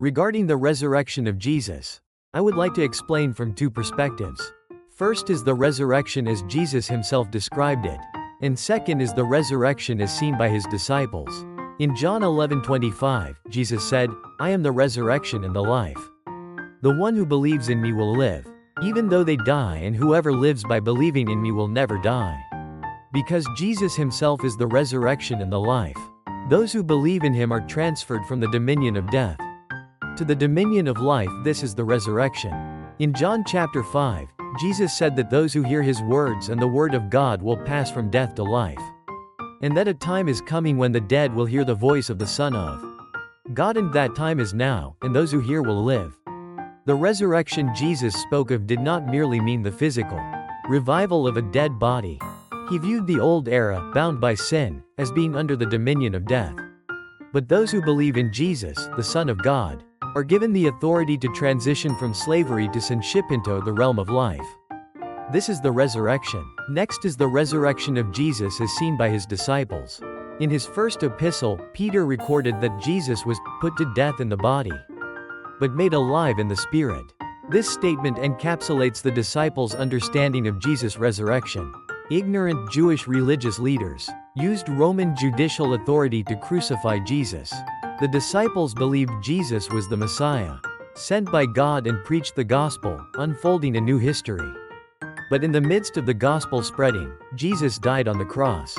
Regarding the resurrection of Jesus, I would like to explain from two perspectives. First is the resurrection as Jesus himself described it, and second is the resurrection as seen by his disciples. In John 11:25, Jesus said, "I am the resurrection and the life. The one who believes in me will live, even though they die, and whoever lives by believing in me will never die." Because Jesus himself is the resurrection and the life, those who believe in him are transferred from the dominion of death to the dominion of life. This is the resurrection. In John chapter 5, Jesus said that those who hear his words and the word of God will pass from death to life, and that a time is coming when the dead will hear the voice of the Son of God, and that time is now, and those who hear will live. The resurrection Jesus spoke of did not merely mean the physical revival of a dead body. He viewed the old era, bound by sin, as being under the dominion of death. But those who believe in Jesus, the Son of God, are given the authority to transition from slavery to sonship into the realm of life. This is the resurrection. Next is the resurrection of Jesus as seen by his disciples. In his first epistle, Peter recorded that Jesus was put to death in the body, but made alive in the spirit. This statement encapsulates the disciples' understanding of Jesus' resurrection. Ignorant Jewish religious leaders used Roman judicial authority to crucify Jesus. The disciples believed Jesus was the Messiah, sent by God, and preached the gospel, unfolding a new history. But in the midst of the gospel spreading, Jesus died on the cross.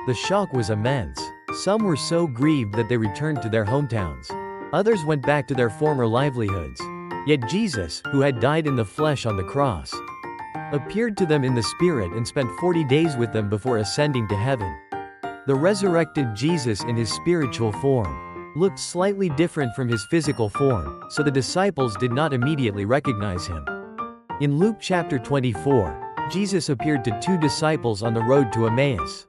The shock was immense. Some were so grieved that they returned to their hometowns. Others went back to their former livelihoods. Yet Jesus, who had died in the flesh on the cross, appeared to them in the spirit and spent 40 days with them before ascending to heaven. The resurrected Jesus in his spiritual form looked slightly different from his physical form, so the disciples did not immediately recognize him. In Luke chapter 24, Jesus appeared to two disciples on the road to Emmaus,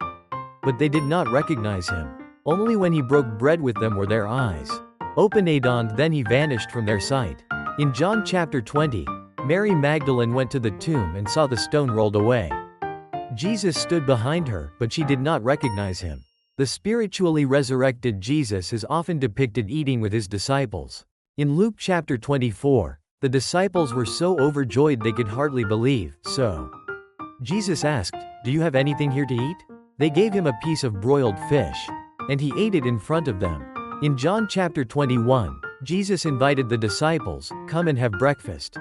but they did not recognize him. Only when he broke bread with them were their eyes opened, and then he vanished from their sight. In John chapter 20, Mary Magdalene went to the tomb and saw the stone rolled away. Jesus stood behind her, but she did not recognize him. The spiritually resurrected Jesus is often depicted eating with his disciples. In Luke chapter 24, the disciples were so overjoyed they could hardly believe. So Jesus asked, "Do you have anything here to eat?" They gave him a piece of broiled fish, and he ate it in front of them. In John chapter 21, Jesus invited the disciples, "Come and have breakfast,"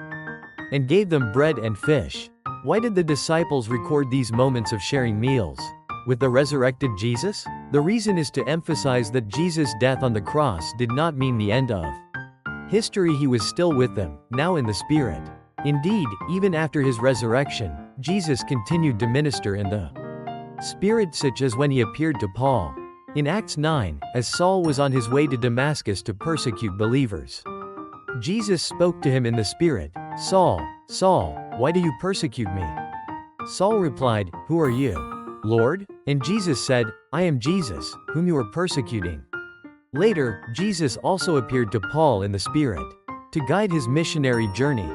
and gave them bread and fish. Why did the disciples record these moments of sharing meals with the resurrected Jesus? The reason is to emphasize that Jesus' death on the cross did not mean the end of history. He was still with them, now in the Spirit. Indeed, even after his resurrection, Jesus continued to minister in the Spirit, such as when he appeared to Paul in Acts 9, as Saul was on his way to Damascus to persecute believers. Jesus spoke to him in the Spirit, "Saul, Saul, why do you persecute me?" Saul replied, "Who are you, Lord?" And Jesus said, "I am Jesus, whom you are persecuting." Later, Jesus also appeared to Paul in the Spirit to guide his missionary journey.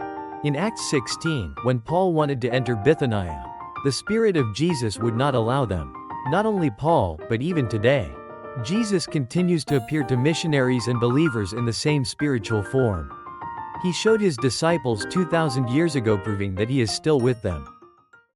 In Acts 16, when Paul wanted to enter Bithynia, the Spirit of Jesus would not allow them. Not only Paul, but even today, Jesus continues to appear to missionaries and believers in the same spiritual form. He showed his disciples 2,000 years ago, proving that he is still with them.